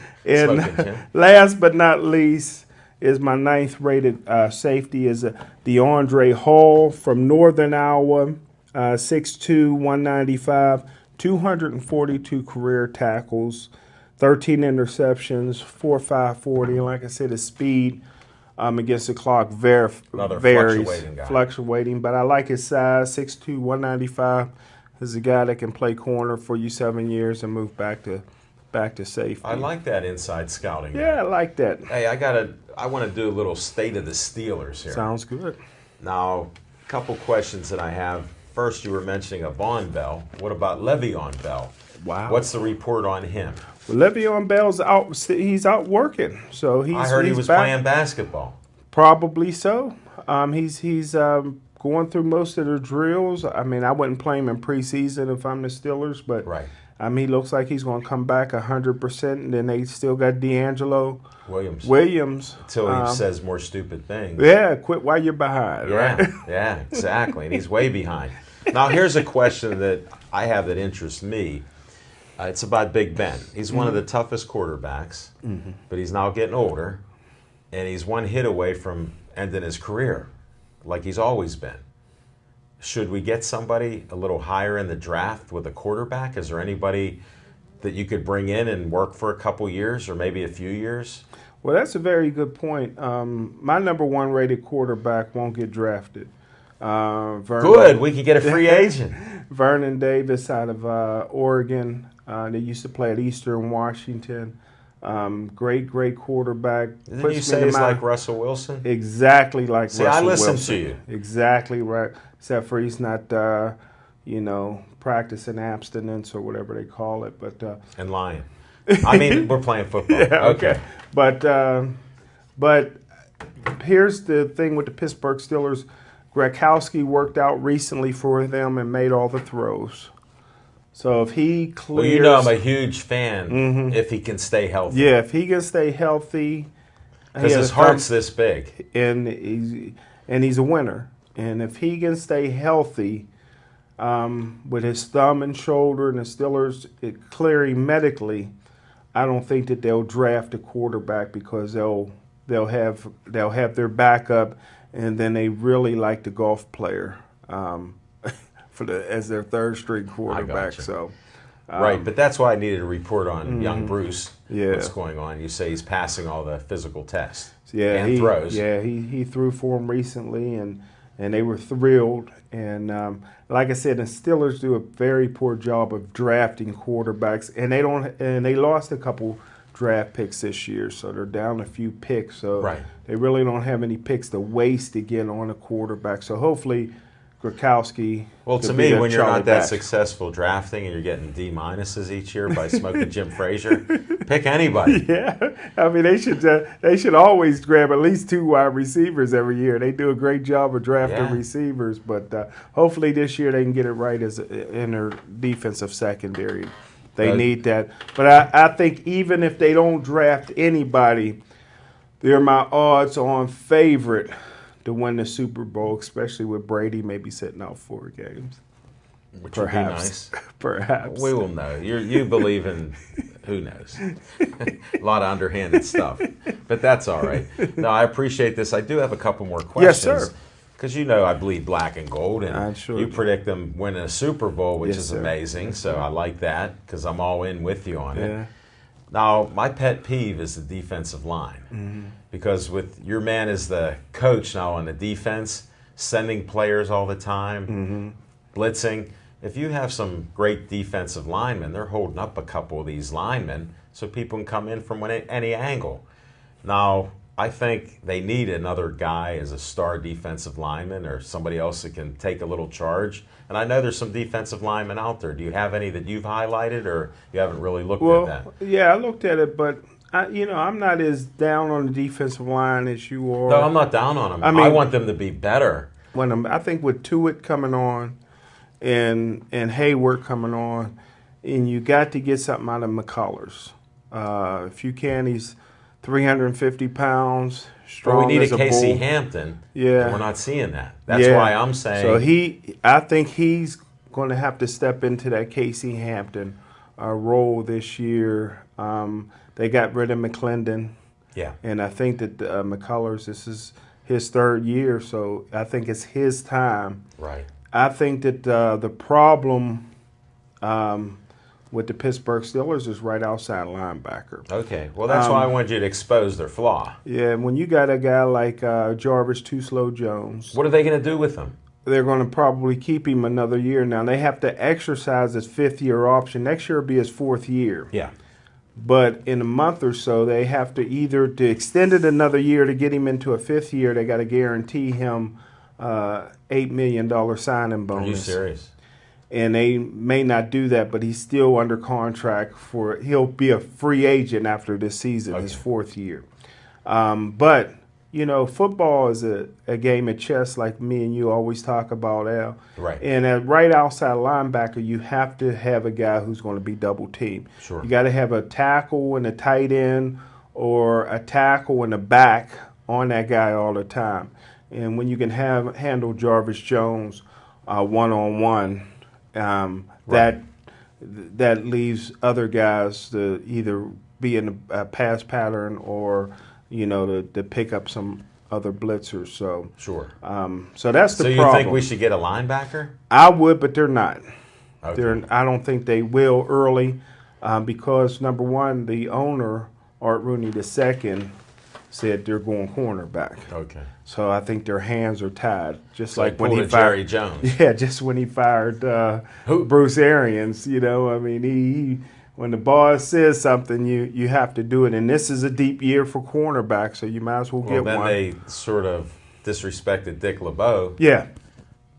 last but not least is my 9th rated safety is DeAndre Hall from Northern Iowa, 6'2", 195, 242 career tackles, 13 interceptions, 4.5 40. And like I said, his speed against the clock varies. Fluctuating. But I like his size, 6'2", 195. He's a guy that can play corner for you 7 years and move back to safety. I like that inside scouting. Yeah, I like that. Hey, I want to do a little state of the Steelers here. Sounds good. Now, a couple questions that I have. First, you were mentioning a Vaughn Bell. What about Le'Veon Bell? Wow. What's the report on him? Well, Le'Veon Bell's out. He's out working. So I heard he was playing basketball. Probably so. He's going through most of the drills. I mean, I wouldn't play him in preseason if I'm the Steelers, but right. He looks like he's going to come back 100%. And then they still got D'Angelo Williams. Until he says more stupid things. Yeah, quit while you're behind. Right? Yeah, exactly. And he's way behind. Now, here's a question that I have that interests me. It's about Big Ben. He's one of the toughest quarterbacks, but he's now getting older, and he's one hit away from ending his career, like he's always been. Should we get somebody a little higher in the draft with a quarterback? Is there anybody that you could bring in and work for a couple years or maybe a few years? Well, that's a very good point. My number 1 rated quarterback won't get drafted. Good. We could get a free agent. Vernon Davis out of Oregon. They used to play at Eastern Washington. Great quarterback. Didn't you say he's like Russell Wilson? Exactly like Russell Wilson. See, I listen to you. Exactly right. Except for he's not, practicing abstinence or whatever they call it. But and lying. I mean, we're playing football. Yeah, okay. But here's the thing with the Pittsburgh Steelers. Gronkowski worked out recently for them and made all the throws. So if he clears... Well, I'm a huge fan if he can stay healthy. Yeah, if he can stay healthy... Because his heart's this big. And he's a winner. And if he can stay healthy, with his thumb and shoulder, and the Steelers clearing medically, I don't think that they'll draft a quarterback because they'll have their backup, and then they really like the golf player as their third string quarterback. So. Right, but that's why I needed a report on young Bruce. Yeah. What's going on? You say he's passing all the physical tests. Yeah, and throws. Yeah, he threw for him recently, and they were thrilled. And like I said, the Steelers do a very poor job of drafting quarterbacks, and they lost a couple draft picks this year, so they're down a few picks. So they really don't have any picks to waste again on a quarterback. So hopefully Gronkowski. Well, to me, when you're not that successful drafting and you're getting D-minuses each year by smoking Jim Frazier, pick anybody. Yeah, I mean they should always grab at least 2 wide receivers every year. They do a great job of drafting receivers, but hopefully this year they can get it right in their defensive secondary. They need that. But I think even if they don't draft anybody, they're my odds-on favorite to win the Super Bowl, especially with Brady maybe sitting out 4 games. Which would be nice. Perhaps. We will know. You believe in, who knows, a lot of underhanded stuff. But that's all right. No, I appreciate this. I do have a couple more questions. Yes, sir. Because you know I bleed black and gold, and you predict them winning a Super Bowl, which is amazing. So I like that because I'm all in with you on it. Now, my pet peeve is the defensive line. Because with your man as the coach now on the defense, sending players all the time, blitzing, if you have some great defensive linemen, they're holding up a couple of these linemen so people can come in from any angle. Now, I think they need another guy as a star defensive lineman or somebody else that can take a little charge. And I know there's some defensive linemen out there. Do you have any that you've highlighted, or you haven't really looked at that? Yeah, I looked at it, but I'm not as down on the defensive line as you are. No, I'm not down on them. I want them to be better. I think with Tuitt coming on and Hayward coming on, and you got to get something out of McCullers. If you can, he's 350 pounds, strong. But we need as a Casey bull. Hampton. Yeah, and we're not seeing that. That's why I'm saying. So I think he's going to have to step into that Casey Hampton role this year. They got rid of McClendon. Yeah, and I think that McCullers, this is his 3rd year, so I think it's his time. Right. I think that the problem with the Pittsburgh Steelers is right outside linebacker. Okay, well, that's why I wanted you to expose their flaw. Yeah, when you got a guy like Jarvis Too Slow Jones. What are they going to do with him? They're going to probably keep him another year. Now, they have to exercise his 5th-year option. Next year will be his 4th year. Yeah. But in a month or so, they have to either to extend it another year to get him into a 5th year, they got to guarantee him $8 million signing bonus. Are you serious? And they may not do that, but he's still under contract he'll be a free agent after this season, his 4th year. But, football is a game of chess like me and you always talk about, Al. Right. And at right outside linebacker, you have to have a guy who's going to be double teamed. Sure. You got to have a tackle and a tight end or a tackle and a back on that guy all the time. And when you can handle Jarvis Jones one-on-one, that leaves other guys to either be in a pass pattern or to pick up some other blitzers. So sure. So that's the problem. So you think we should get a linebacker? I would, but they're not. Okay. I don't think they will early because number one, the owner Art Rooney II said they're going cornerback. Okay. So I think their hands are tied, just so like when he fired Jerry Jones. Yeah, just when he fired Bruce Arians. When the boss says something, you have to do it. And this is a deep year for cornerback, so you might as well get one. Well, then they sort of disrespected Dick LeBeau. Yeah,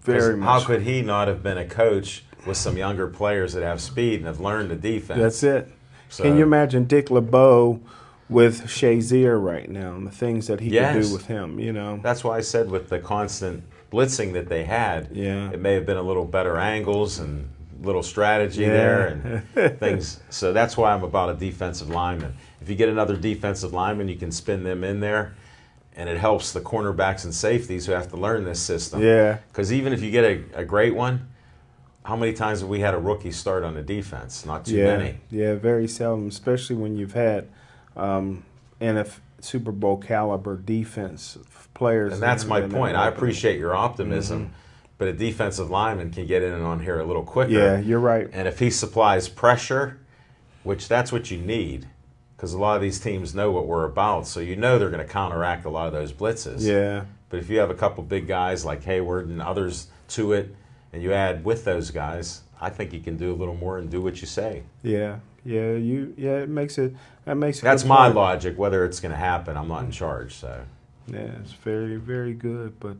very much. How could he not have been a coach with some younger players that have speed and have learned the defense? That's it. So, can you imagine Dick LeBeau with Shazier right now and the things that he could do with him, That's why I said with the constant blitzing that they had, it may have been a little better angles and little strategy there and things. So that's why I'm about a defensive lineman. If you get another defensive lineman, you can spin them in there, and it helps the cornerbacks and safeties who have to learn this system. Yeah. Because even if you get a great one, How many times have we had a rookie start on the defense? Not too many. Yeah, very seldom, especially when you've had Super Bowl caliber defense players. And that's my point. I appreciate your optimism, but a defensive lineman can get in and on here a little quicker. Yeah, you're right. And if he supplies pressure, which that's what you need, because a lot of these teams know what we're about, so you know they're going to counteract a lot of those blitzes. Yeah. But if you have a couple big guys like Hayward and others to it, and you add with those guys, I think you can do a little more and do what you say. Yeah. It makes it. That's my logic. Whether it's going to happen, I'm not in charge. So. Yeah, it's very, very good. But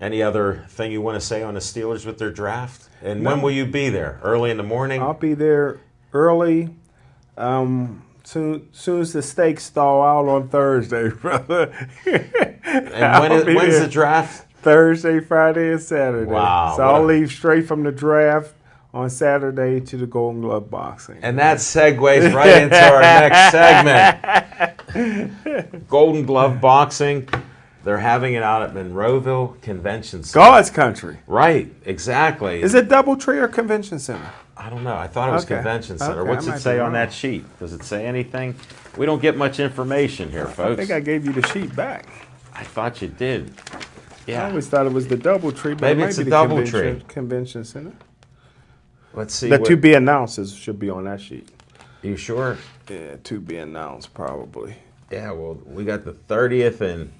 any other thing you want to say on the Steelers with their draft? And when will you be there? Early in the morning? I'll be there early. Soon as the steaks thaw out on Thursday, brother. And when's the draft? Thursday, Friday, and Saturday. Wow. So I'll leave straight from the draft on Saturday to the Golden Glove boxing. And that segues right into our next segment. Golden Glove boxing. They're having it out at Monroeville Convention Center. God's country. Right, exactly. Is it Doubletree or Convention Center? I don't know. I thought it was Convention Center. What's it say on that sheet? Does it say anything? We don't get much information here, folks. I think I gave you the sheet back. I thought you did. Yeah. I always thought it was the Doubletree, but maybe it might it's be a the Doubletree. Convention Center. Let's see. The to be announced should be on that sheet. You sure? Yeah, to be announced probably. Yeah, well, we got the 30th and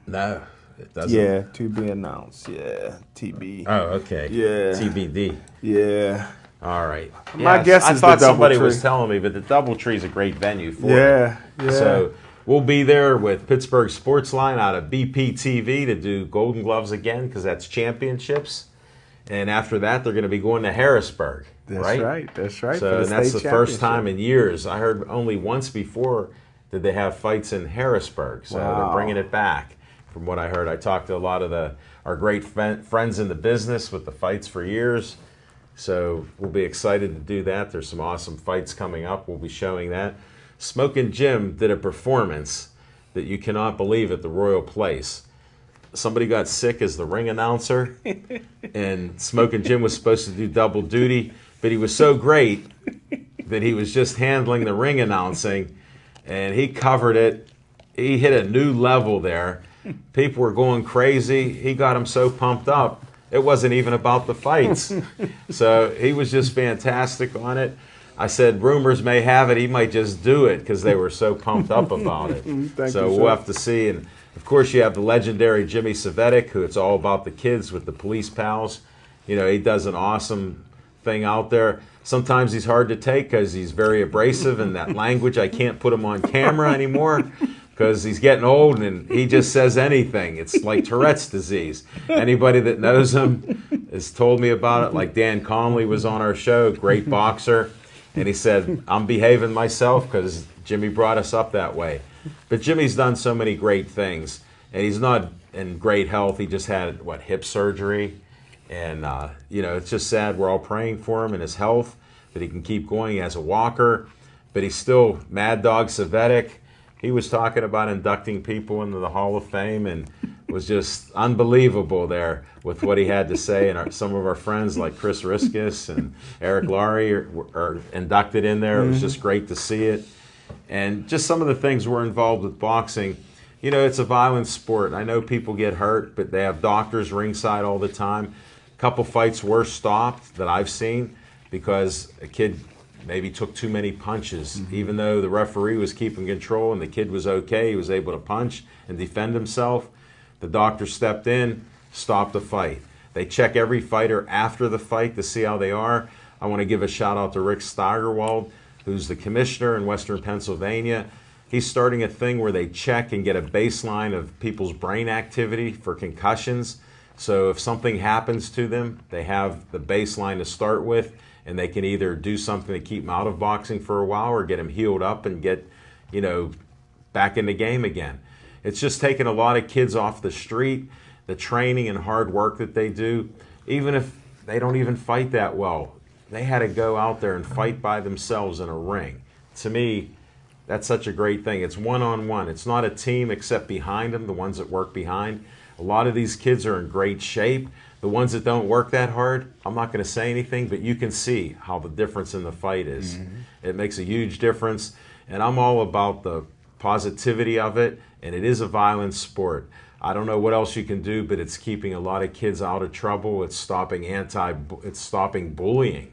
no, it doesn't. Yeah, to be announced. Yeah, TB. Oh, okay. Yeah. TBD. Yeah. All right. My guess I is thought the somebody Doubletree. was telling me, but the Doubletree is a great venue for it. Yeah. So we'll be there with Pittsburgh Sportsline out of BPTV to do Golden Gloves again because that's championships. And after that, they're going to be going to Harrisburg. That's right. That's right. So that's the first time in years. I heard only once before did they have fights in Harrisburg. So they're bringing it back. From what I heard, I talked to a lot of our great friends in the business with the fights for years. So we'll be excited to do that. There's some awesome fights coming up. We'll be showing that. Smokin' Jim did a performance that you cannot believe at the Royal Place. Somebody got sick as the ring announcer, and Smokin' Jim was supposed to do double duty, but he was so great that he was just handling the ring announcing, and he covered it. He hit a new level there. People were going crazy. He got them so pumped up. It wasn't even about the fights. So he was just fantastic on it. I said, rumors may have it he might just do it because they were so pumped up about it. So we'll have to see. And, of course, you have the legendary Jimmy Savetic, who it's all about the kids with the police pals. You know, he does an awesome thing out there. Sometimes he's hard to take because he's very abrasive in that language. I can't put him on camera anymore because he's getting old and he just says anything. It's like Tourette's disease. Anybody that knows him has told me about it. Like Dan Conley was on our show, great boxer. And he said, I'm behaving myself because Jimmy brought us up that way. But Jimmy's done so many great things. And he's not in great health. He just had, hip surgery. And, it's just sad. We're all praying for him and his health, that he can keep going. He has a walker. But he's still Mad Dog Savetic. He was talking about inducting people into the Hall of Fame and was just unbelievable there with what he had to say. And some of our friends like Chris Riskus and Eric Laurie are inducted in there. It was just great to see it. And just some of the things we're involved with boxing. You know, it's a violent sport. I know people get hurt, but they have doctors ringside all the time. A couple fights were stopped that I've seen because a kid maybe took too many punches. Even though the referee was keeping control and the kid was okay, he was able to punch and defend himself. The doctor stepped in, stopped the fight. They check every fighter after the fight to see how they are. I want to give a shout out to Rick Steigerwald, who's the commissioner in Western Pennsylvania. He's starting a thing where they check and get a baseline of people's brain activity for concussions. So if something happens to them, they have the baseline to start with, and they can either do something to keep them out of boxing for a while or get them healed up and get, back in the game again. It's just taking a lot of kids off the street, the training and hard work that they do. Even if they don't even fight that well, they had to go out there and fight by themselves in a ring. To me, That's such a great thing. It's one-on-one. It's not a team except behind them, the ones that work behind. A lot of these kids are in great shape. The ones that don't work that hard, I'm not going to say anything, but you can see how the difference in the fight is. Mm-hmm. It makes a huge difference, and I'm all about the positivity of it, and it is a violent sport. I don't know what else you can do, but it's keeping a lot of kids out of trouble. It's stopping bullying.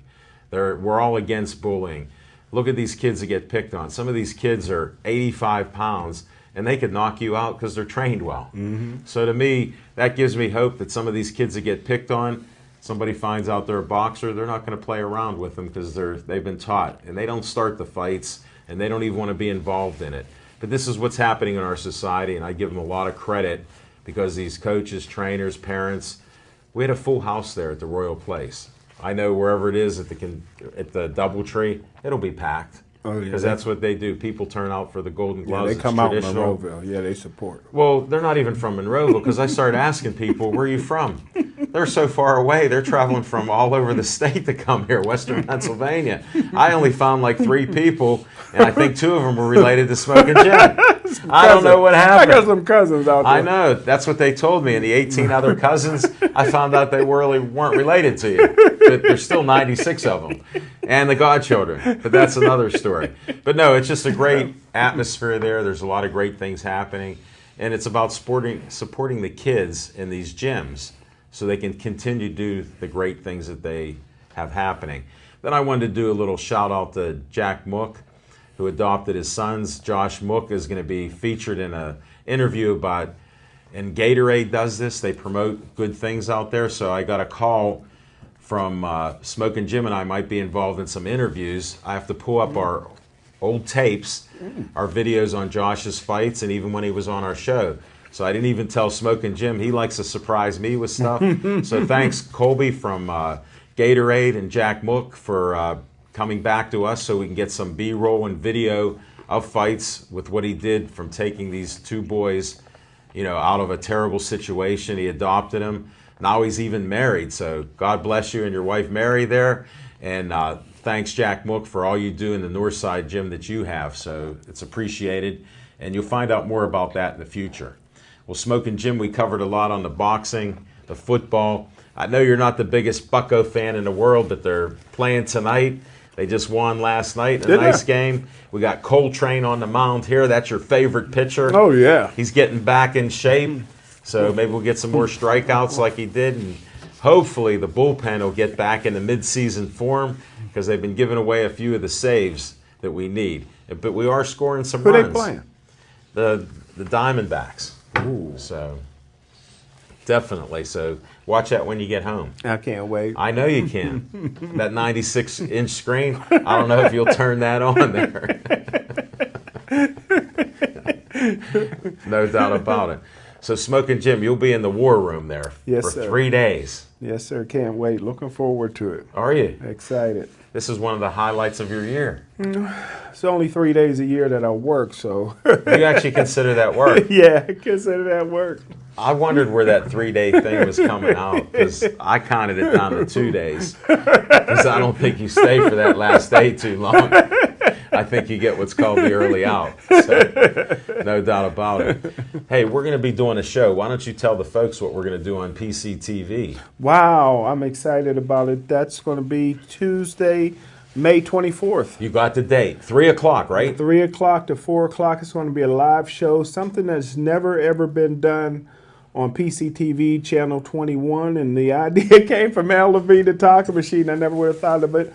We're all against bullying. Look at these kids that get picked on. Some of these kids are 85 pounds, and they could knock you out because they're trained well. Mm-hmm. So to me, that gives me hope that some of these kids that get picked on, somebody finds out they're a boxer, they're not going to play around with them because they've been taught. And they don't start the fights, and they don't even want to be involved in it. But this is what's happening in our society, and I give them a lot of credit because these coaches, trainers, parents, we had a full house there at the Royal Place. I know wherever it is at the Doubletree, it'll be packed. Because that's what they do. People turn out for the Golden Gloves. Yeah, they come out in Monroeville. Yeah, they support. Well, they're not even from Monroeville because I started asking people, where are you from? They're so far away. They're traveling from all over the state to come here, Western Pennsylvania. I only found like 3 people, and I think 2 of them were related to Smoking Jim. I don't know what happened. I got some cousins out there. I know. That's what they told me. And the 18 other cousins, I found out they really weren't related to you. But there's still 96 of them. And the godchildren. But that's another story. But no, it's just a great atmosphere there. There's a lot of great things happening. And it's about supporting the kids in these gyms so they can continue to do the great things that they have happening. Then I wanted to do a little shout out to Jack Mook, who adopted his sons. Josh Mook is going to be featured in an interview about, and Gatorade does this. They promote good things out there. So I got a call from Smoking Jim, and I might be involved in some interviews. I have to pull up our old tapes, our videos on Josh's fights, and even when he was on our show. So I didn't even tell Smoking Jim. He likes to surprise me with stuff. So thanks, Colby from Gatorade and Jack Mook for coming back to us so we can get some B-roll and video of fights with what he did from taking these 2 boys, out of a terrible situation. He adopted them. Now he's even married. So God bless you and your wife Mary there. And thanks, Jack Mook, for all you do in the Northside gym that you have. So it's appreciated. And you'll find out more about that in the future. Well, Smoking Jim, we covered a lot on the boxing, the football. I know you're not the biggest Bucco fan in the world, but they're playing tonight. They just won last night in a nice game. We got Coltrane on the mound here. That's your favorite pitcher. Oh, yeah. He's getting back in shape. So maybe we'll get some more strikeouts like he did. And hopefully the bullpen will get back in the midseason form because they've been giving away a few of the saves that we need. But we are scoring some runs. Who they playing? The Diamondbacks. Ooh. So definitely. So watch that when you get home. I can't wait. I know you can. That 96-inch screen, I don't know if you'll turn that on there. No doubt about it. So Smoking Jim, you'll be in the war room there for 3 days. Yes, sir. Can't wait. Looking forward to it. Are you? Excited. This is one of the highlights of your year. It's only 3 days a year that I work, so. You actually consider that work? Yeah, I consider that work. I wondered where that 3-day thing was coming out because I counted it down to 2 days. Because I don't think you stay for that last day too long. I think you get what's called the early out. So, no doubt about it. Hey, we're going to be doing a show. Why don't you tell the folks what we're going to do on PCTV? Wow, I'm excited about it. That's going to be Tuesday, May 24th. You got the date. 3 o'clock, right? 3 o'clock to 4 o'clock. It's going to be a live show, something that's never, ever been done on PCTV Channel 21. And the idea came from Al Levine, the talking machine. I never would have thought of it.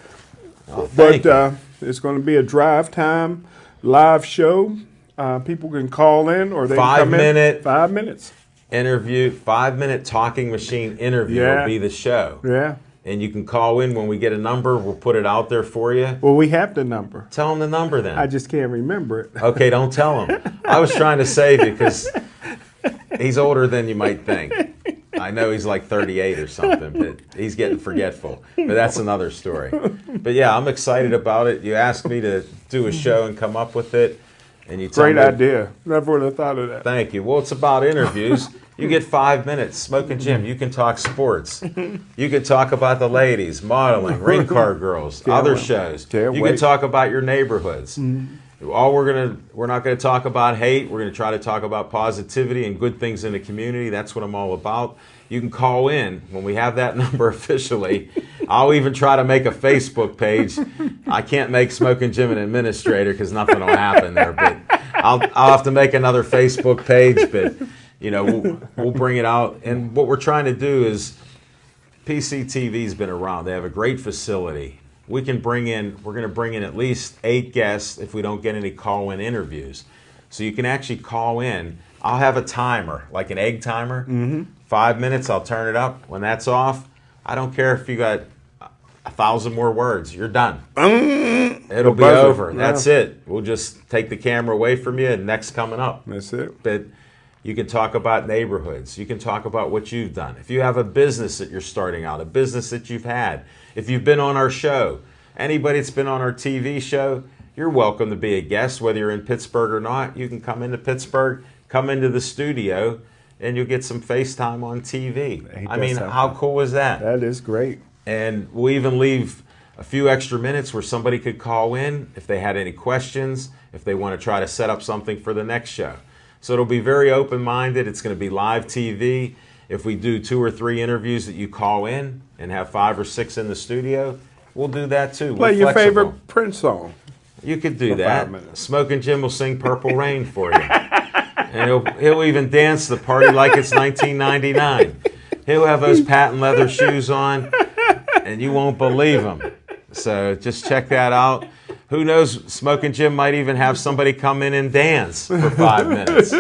But it's going to be a drive time live show. People can call in or they can come in. 5 minutes. Interview, 5-minute talking machine interview will be the show. Yeah. And you can call in when we get a number. We'll put it out there for you. Well, we have the number. Tell them the number then. I just can't remember it. Okay, don't tell him. I was trying to save you because he's older than you might think. I know he's like 38 or something, but he's getting forgetful. But that's another story. But yeah, I'm excited about it. You asked me to do a show and come up with it. And you tell Great me, idea. Never would have thought of that. Thank you. Well, it's about interviews. You get 5 minutes. Smoking Jim, you can talk sports. You can talk about the ladies, modeling, ring car girls, other shows. You can talk about your neighborhoods. We're not gonna talk about hate. We're gonna try to talk about positivity and good things in the community. That's what I'm all about. You can call in when we have that number officially. I'll even try to make a Facebook page. I can't make Smoking Jim an administrator because nothing will happen there. But I'll have to make another Facebook page. But we'll bring it out. And what we're trying to do is, PCTV's been around. They have a great facility. We're going to bring in at least 8 guests if we don't get any call-in interviews. So you can actually call in. I'll have a timer, like an egg timer. 5 minutes, I'll turn it up. When that's off, I don't care if you got 1,000 more words. You're done. It'll be over. Yeah. That's it. We'll just take the camera away from you and next coming up. That's it. But you can talk about neighborhoods. You can talk about what you've done. If you have a business that you're starting out, a business that you've had, if you've been on our show, anybody that's been on our TV show, you're welcome to be a guest, whether you're in Pittsburgh or not. You can come into Pittsburgh, come into the studio, and you'll get some FaceTime on TV. I mean, how cool is that? That is great. And we'll even leave a few extra minutes where somebody could call in if they had any questions, if they want to try to set up something for the next show. So it'll be very open-minded. It's going to be live TV. If we do 2 or 3 interviews that you call in and have 5 or 6 in the studio, we'll do that too. Play your favorite Prince song. You could do that. Smoking Jim will sing Purple Rain for you. And he'll even dance the party like it's 1999. He'll have those patent leather shoes on, and you won't believe him. So just check that out. Who knows, Smoking Jim might even have somebody come in and dance for 5 minutes.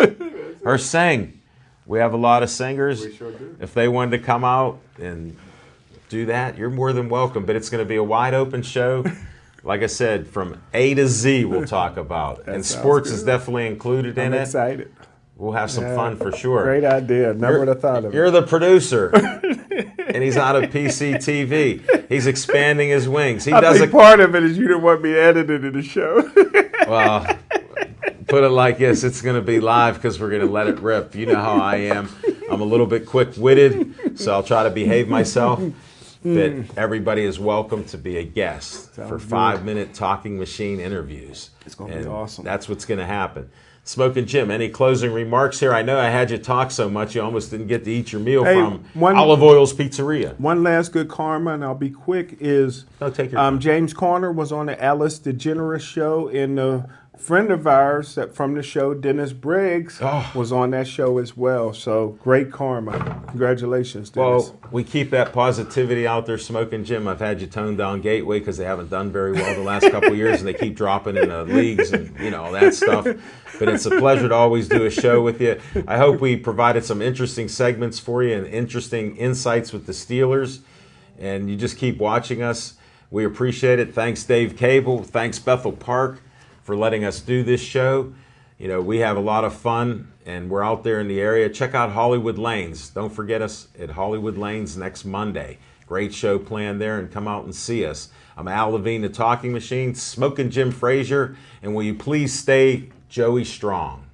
Or sing. We have a lot of singers. We sure do. If they wanted to come out and do that, you're more than welcome. But it's going to be a wide open show. Like I said, from A to Z we'll talk about. And sports is definitely included in it. I'm excited. We'll have some fun for sure. Great idea. Never would have thought of it. You're the producer. And he's out of PCTV. He's expanding his wings. I think part of it is you didn't want me edited in the show. Well, put it like this. It's going to be live because we're going to let it rip. You know how I am. I'm a little bit quick-witted, so I'll try to behave myself. But everybody is welcome to be a guest for 5-minute talking machine interviews. It's going to be awesome. That's what's going to happen. Smoking Jim, any closing remarks here? I know I had you talk so much you almost didn't get to eat your meal from Olive Oil's Pizzeria. One last good karma, and I'll be quick, is James Corner was on the Alice DeGeneres show, and a friend of ours from the show, Dennis Briggs, was on that show as well. So great karma. Congratulations, Dennis. Well, we keep that positivity out there, Smoking Jim. I've had you tone down Gateway because they haven't done very well the last couple of years, and they keep dropping in the leagues and all that stuff. But it's a pleasure to always do a show with you. I hope we provided some interesting segments for you and interesting insights with the Steelers. And you just keep watching us. We appreciate it. Thanks, Dave Cable. Thanks, Bethel Park, for letting us do this show. We have a lot of fun, and we're out there in the area. Check out Hollywood Lanes. Don't forget us at Hollywood Lanes next Monday. Great show planned there, and come out and see us. I'm Al Levine, the Talking Machine, Smoking Jim Frazier, and will you please stay Joey strong.